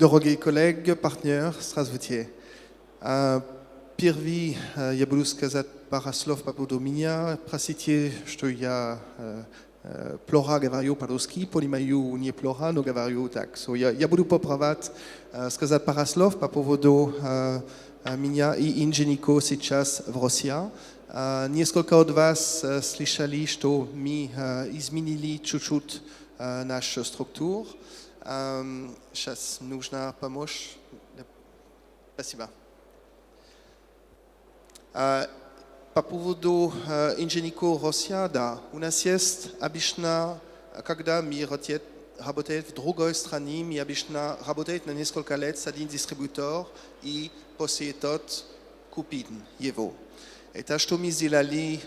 Дорогие коллеги, партнеры, здравствуйте. Первый я буду сказать пару слов по поводу меня. Простите, что я плохо говорю по-русски, понимаю не плохо, но говорю так. Я буду попробовать сказать пару слов по поводу меня и Инженико сейчас в России. Несколько от вас слышали, что мы изменили чуть-чуть нашу структуру. Сейчас нужна помощь. Спасибо. По поводу Инженико Россия, да, у нас есть обычно, когда мы работаем в другой стране, мы обычно работаем на несколько лет с одним дистрибьютором и после этого купим его. Это что мы сделали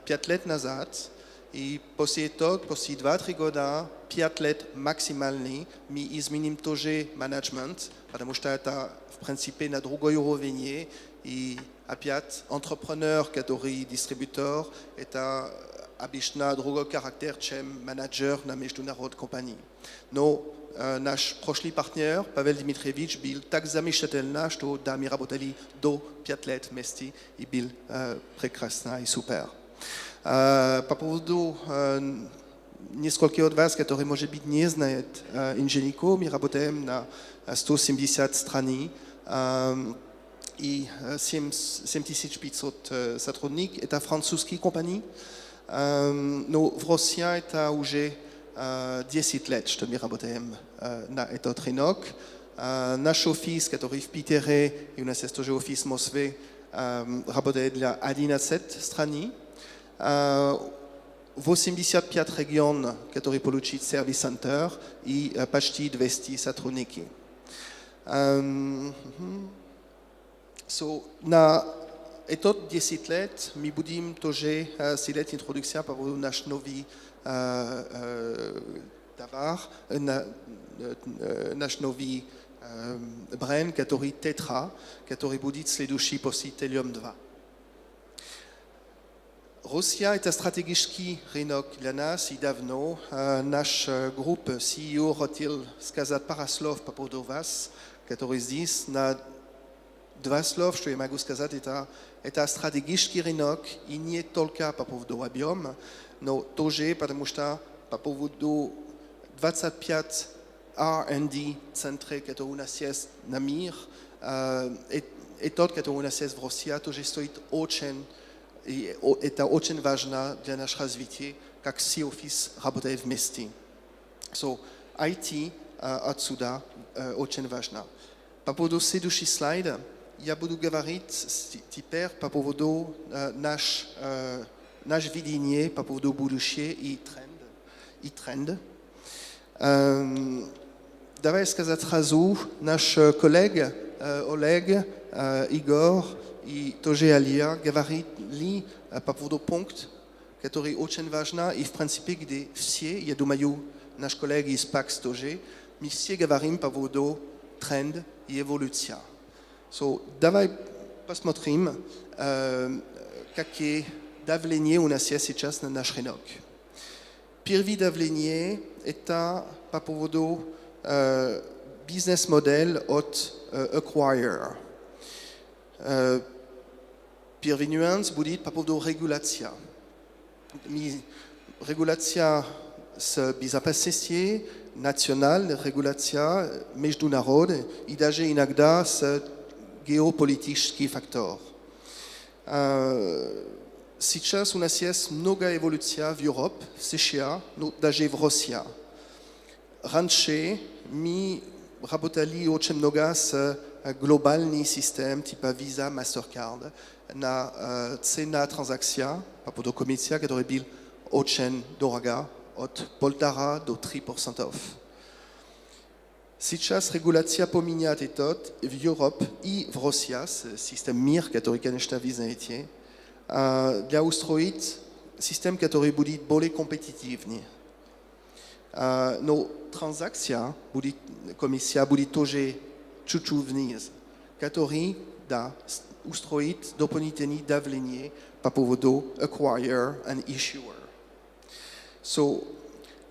5 лет назад, и после этого, после 2-3 года, 5 лет максимальный, мы изменим тоже менеджмент, потому что это в принципе на другой уровень, и опять entrepreneur, который дистрибьютор, это обычно другой характер, чем менеджер на международной компании. Но наш прошлый партнер, Павел Дмитриевич, был так замечательно, что да, мы работали до 5 лет вместе, и был прекрасно и супер. По поводу нескольких от вас, которые, может быть, не знают Инженико, мы работаем на 170 стран, и 7500 сотрудников. Это французские компании, но в России это уже 10 лет, что мы работаем на этот рынок. Наш офис, который в Питере, и у нас есть тоже офис в Москве, работает для 11 стран. 85 регионов, которые получат сервис-центр, и почти 200 сотрудников. На этот 10 лет мы будем тоже сделать интродукцию по поводу наш новый товар, наш новый бренд, который Тетра, который будет следующий после Телиум 2. Россия – это стратегический рынок для нас, и давно наш групп CEO хотел сказать пару слов по поводу вас, которые здесь. На 2 слов, что я могу сказать, это стратегический рынок, и не только по поводу объема, но тоже потому что по поводу 25 R&D центров, которые у нас есть на мир, и тот, который у нас есть в России, тоже стоит очень. И это очень важно для нашего развития, как все офисы работают вместе. IT отсюда очень важно. По поводу следующего слайда, я буду говорить теперь по поводу наш видение, по поводу будущего и тренды. Давай сказать сразу, наш коллега Олег, Игорь, и тоже Алия говорили по поводу пунктов, которые очень важны, и в принципе, где все, я думаю, наш коллега из ПАКС тоже, мы все говорим по поводу тренд и эволюции. Давай посмотрим, какие давления у нас есть сейчас на наш рынок. Первое давление – это по поводу бизнес-модели от acquirer. Первый нюанс будет по поводу регуляции. Регуляция с безопасности национальной, регуляция международной и даже иногда с геополитических факторов. Сейчас у нас есть много эволюций в Европе, в США, но даже в России. Раньше мы работали очень много с глобальный систем типа Visa, Mastercard на цена транзакция по поводу комиссия, которая была очень дорога, от 1,5 до 3%. Сейчас регуляция поменяет этот в Европе и в России, систем МИР, который, конечно, вы знаете, для устроить систем, который будет более компетитивный. Но транзакция, комиссия будет тоже чуть-чуть вниз, который да, устроит дополнительные давления по поводу acquirer and issuer.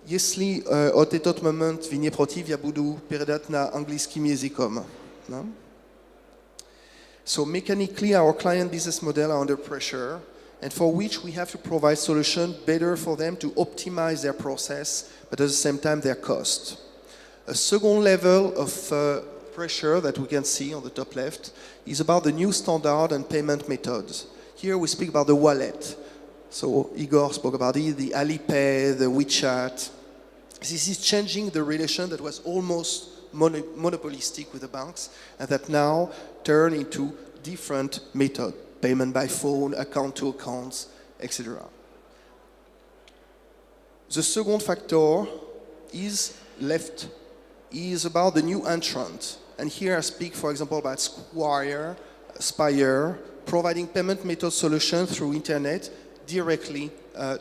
Jeśli od tot moment winie protiv, ja budu передать na angielskim językom. No? So mechanically, our client business model are under pressure, and for which we have to provide solutions better for them to optimize their process, but at the same time their cost. A second level of pressure that we can see on the top left is about the new standard and payment methods. Here we speak about the wallet. So Igor spoke about it, the Alipay, the WeChat. This is changing the relation that was almost monopolistic with the banks and that now turn into different methods, payment by phone, account to accounts, etc. The second factor is about the new entrant. And here I speak, for example, about Square, Spire, providing payment method solutions through internet directly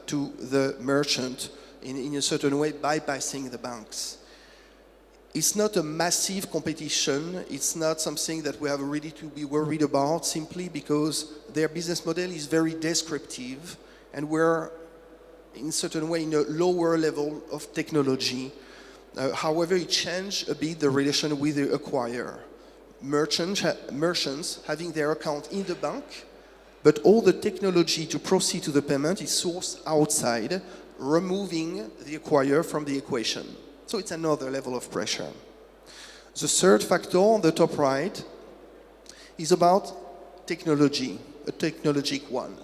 to the merchant in a certain way, bypassing the banks. It's not a massive competition. It's not something that we have really to be worried about simply because their business model is very descriptive and we're in a certain way in a lower level of technology. However, it changed a bit the relation with the acquirer. Merchants having their account in the bank, but all the technology to proceed to the payment is sourced outside, removing the acquirer from the equation. So it's another level of pressure. The third factor on the top right is about technology, a technologic one.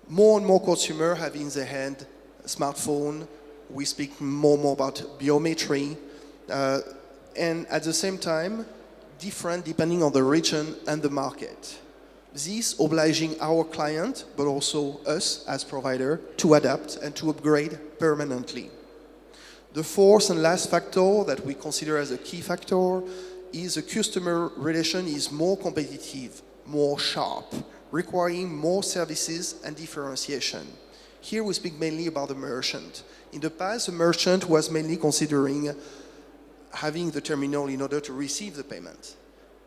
More and more consumers have in their hand a smartphone. We speak more and more about biometry. And at the same time, different depending on the region and the market. This obliging our client, but also us as provider, to adapt and to upgrade permanently. The fourth and last factor that we consider as a key factor is the customer relation is more competitive, more sharp, requiring more services and differentiation. Here we speak mainly about the merchant. In the past, the merchant was mainly considering having the terminal in order to receive the payment.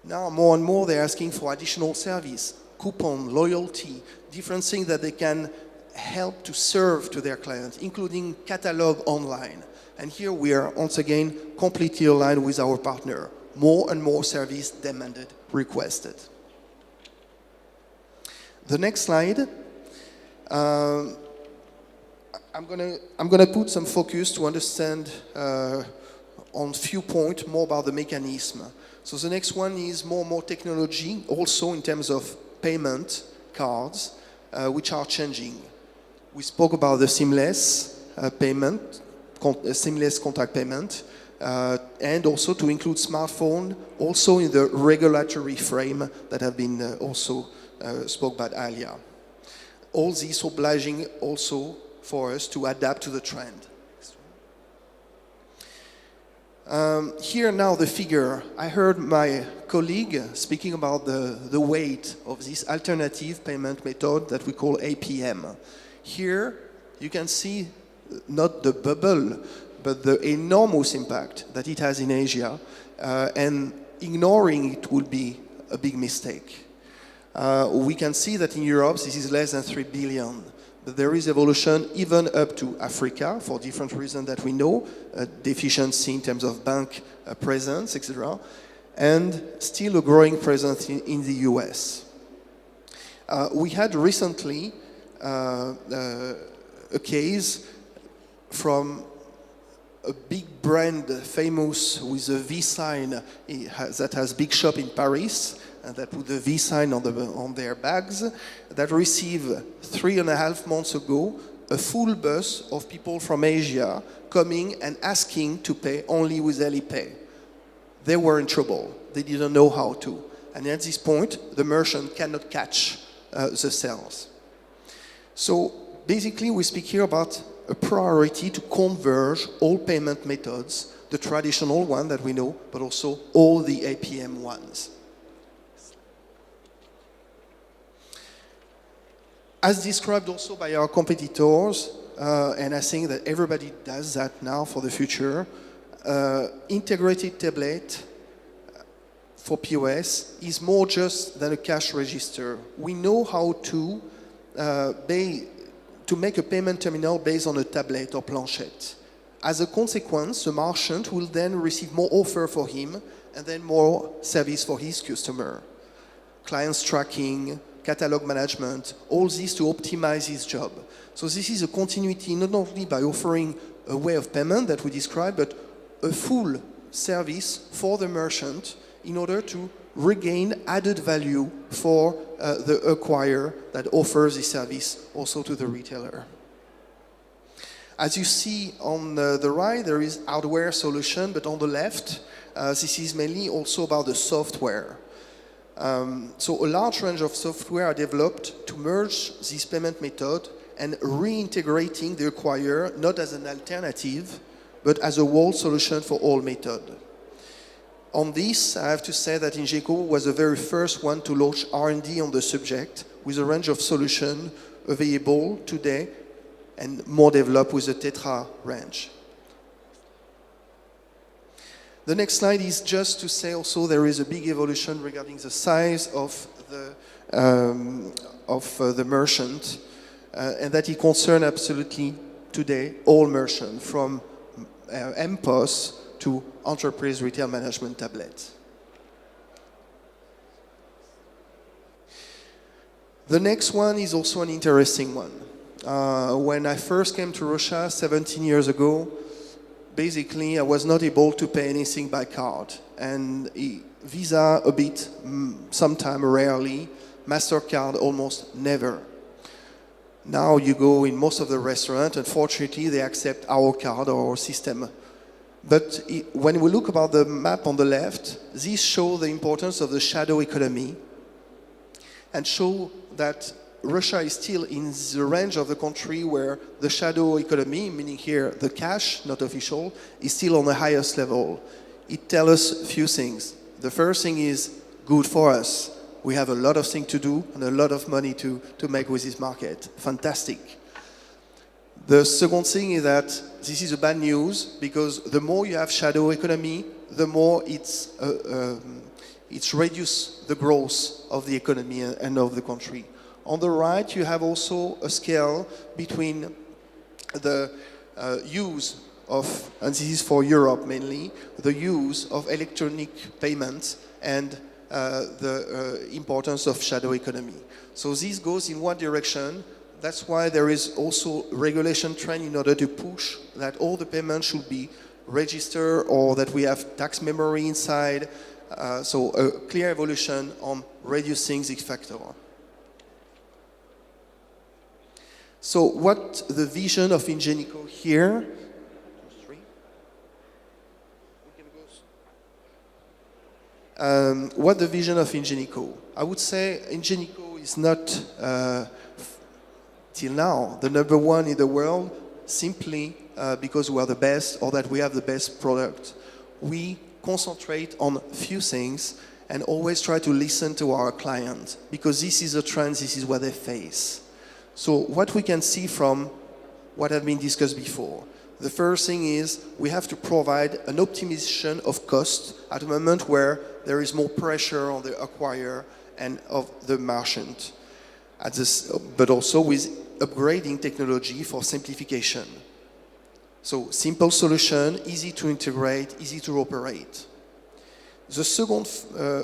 Now, more and more, they're asking for additional service, coupon, loyalty, different things that they can help to serve to their clients, including catalog online. And here we are, once again, completely aligned with our partner. More and more service demanded, requested. The next slide. I'm gonna put some focus to understand on few points more about the mechanism. So the next one is more and more technology, also in terms of payment cards, which are changing. We spoke about the seamless payment, seamless contact payment, and also to include smartphone, also in the regulatory frame that have been also spoke about earlier. All these obliging also for us to adapt to the trend. Here now the figure. I heard my colleague speaking about the weight of this alternative payment method that we call APM. Here you can see not the bubble, but the enormous impact that it has in Asia, and ignoring it would be a big mistake. We can see that in Europe this is less than 3 billion. But there is evolution even up to Africa for different reasons that we know, deficiency in terms of bank presence, etc., and still a growing presence in the US. We had recently a case from a big brand famous with a V sign that has big shop in Paris, and that put the V sign on their bags, that received 3.5 months ago a full bus of people from Asia coming and asking to pay only with Alipay. They were in trouble. They didn't know how to. And at this point, the merchant cannot catch the sales. So basically, we speak here about a priority to converge all payment methods, the traditional one that we know, but also all the APM ones. As described also by our competitors, and I think that everybody does that now for the future, integrated tablet for POS is more just than a cash register. We know how to make a payment terminal based on a tablet or planchette. As a consequence, the merchant will then receive more offer for him and then more service for his customer. Clients tracking, catalog management, all this to optimize his job. So this is a continuity not only by offering a way of payment that we described, but a full service for the merchant in order to regain added value for the acquirer that offers the service also to the retailer. As you see on the right, there is hardware solution, but on the left, this is mainly also about the software. So a large range of software are developed to merge this payment method and reintegrating the acquirer not as an alternative, but as a whole solution for all methods. On this, I have to say that Ingenico was the very first one to launch R&D on the subject with a range of solutions available today and more developed with the Tetra range. The next slide is just to say also there is a big evolution regarding the size of the merchant, and that it concerns absolutely today all merchants, from MPOS to enterprise retail management tablets. The next one is also an interesting one. When I first came to Russia 17 years ago, basically I was not able to pay anything by card. And Visa a bit, sometime rarely, MasterCard almost never. Now you go in most of the restaurants, unfortunately they accept our card or our system. But when we look about the map on the left, these show the importance of the shadow economy and show that Russia is still in the range of the country where the shadow economy, meaning here the cash, not official, is still on the highest level. It tells us a few things. The first thing is good for us. We have a lot of things to do and a lot of money to make with this market. Fantastic. The second thing is that this is a bad news because the more you have shadow economy, the more it's reduce the growth of the economy and of the country. On the right, you have also a scale between the use of, and this is for Europe mainly, the use of electronic payments and the importance of shadow economy. So this goes in one direction. That's why there is also regulation trend in order to push that all the payments should be registered or that we have tax memory inside. So a clear evolution on reducing this factor. So what the vision of Ingenico here? What the vision of Ingenico? I would say Ingenico is not till now the number one in the world simply because we are the best or that we have the best product. We concentrate on few things and always try to listen to our clients because this is a trend, this is what they face. So what we can see from what have been discussed before, the first thing is we have to provide an optimization of cost at a moment where there is more pressure on the acquirer and of the merchant, but also with upgrading technology for simplification. So simple solution, easy to integrate, easy to operate. The second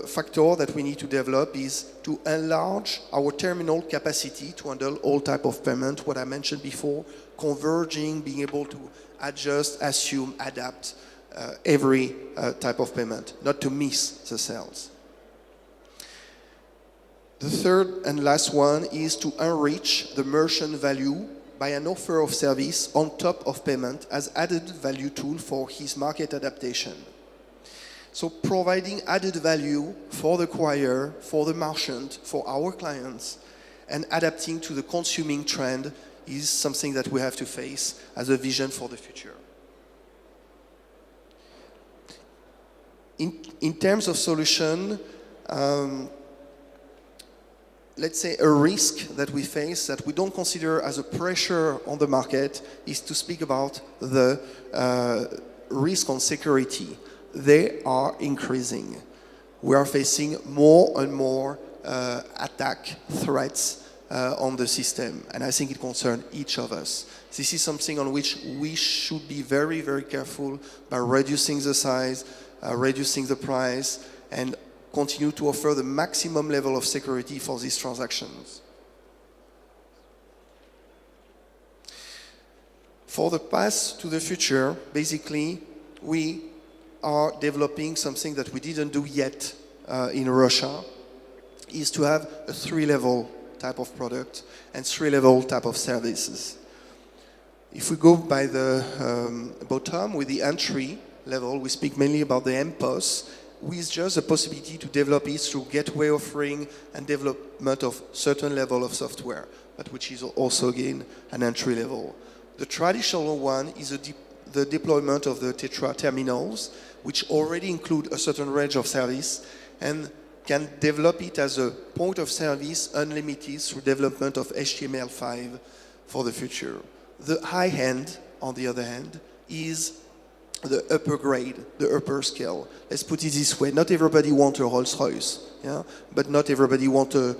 factor that we need to develop is to enlarge our terminal capacity to handle all type of payment, what I mentioned before, converging, being able to adjust, assume, adapt every type of payment, not to miss the sales. The third and last one is to enrich the merchant value by an offer of service on top of payment as added value tool for his market adaptation. So providing added value for the acquirer, for the merchant, for our clients, and adapting to the consuming trend is something that we have to face as a vision for the future. In terms of solution, let's say a risk that we face that we don't consider as a pressure on the market is to speak about the risk on security. They are increasing. We are facing more and more attack threats on the system, and I think it concerns each of us. This is something on which we should be very, very careful by reducing the size, reducing the price, and continue to offer the maximum level of security for these transactions. For the path to the future, basically, we are developing something that we didn't do yet in Russia, is to have a 3-level type of product and 3-level type of services. If we go by the bottom with the entry level, we speak mainly about the MPOS, with just the possibility to develop it through gateway offering and development of certain level of software, but which is also again an entry level. The traditional one is the deployment of the Tetra terminals, which already include a certain range of service and can develop it as a point of service unlimited through development of HTML5 for the future. The high end, on the other hand, is the upper grade, the upper scale. Let's put it this way: not everybody wants a Rolls-Royce, yeah? But not everybody wants a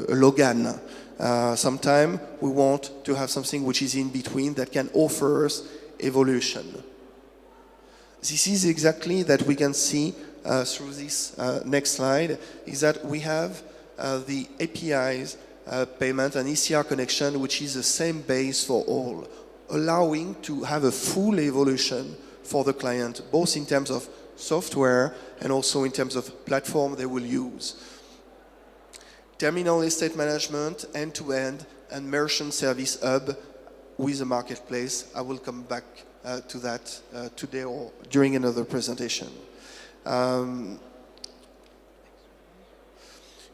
Logan. Sometimes we want to have something which is in between that can offer us evolution. This is exactly that we can see through this next slide, is that we have the APIs, payment and ECR connection, which is the same base for all, allowing to have a full evolution for the client, both in terms of software and also in terms of platform they will use. Terminal estate management, end-to-end, and merchant service hub with a marketplace. I will come back to that today or during another presentation.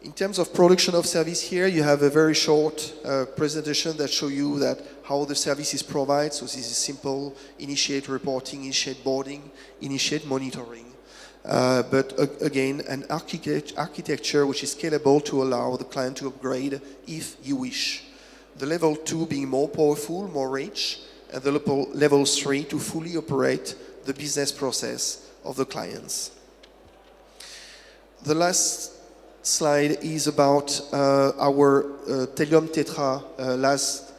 In terms of production of service here, you have a very short presentation that shows you that how the service is provided. So this is simple: initiate reporting, initiate boarding, initiate monitoring. But again, an architecture which is scalable to allow the client to upgrade if you wish. The level 2 being more powerful, more rich, and the level 3 to fully operate the business process of the clients. The last slide is about our Telium Tetra last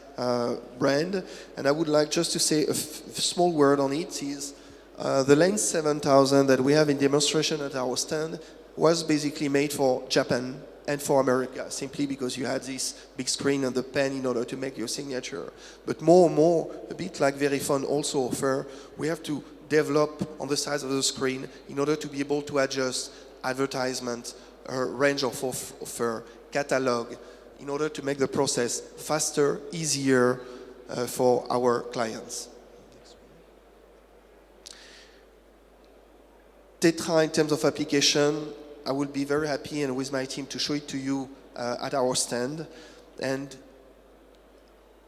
brand, and I would like just to say a small word on it. Is the Lens 7000 that we have in demonstration at our stand was basically made for Japan and for America, simply because you had this big screen and the pen in order to make your signature. But more and more, a bit like Verifone also offer, we have to develop on the size of the screen in order to be able to adjust advertisement, range of offer, catalog, in order to make the process faster, easier for our clients. Tetra, in terms of application, I will be very happy and with my team to show it to you at our stand. And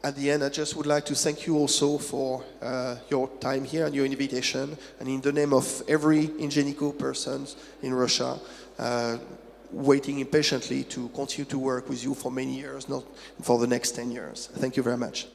at the end, I just would like to thank you also for your time here and your invitation. And in the name of every Ingenico person in Russia, waiting impatiently to continue to work with you for many years, not for the next 10 years. Thank you very much.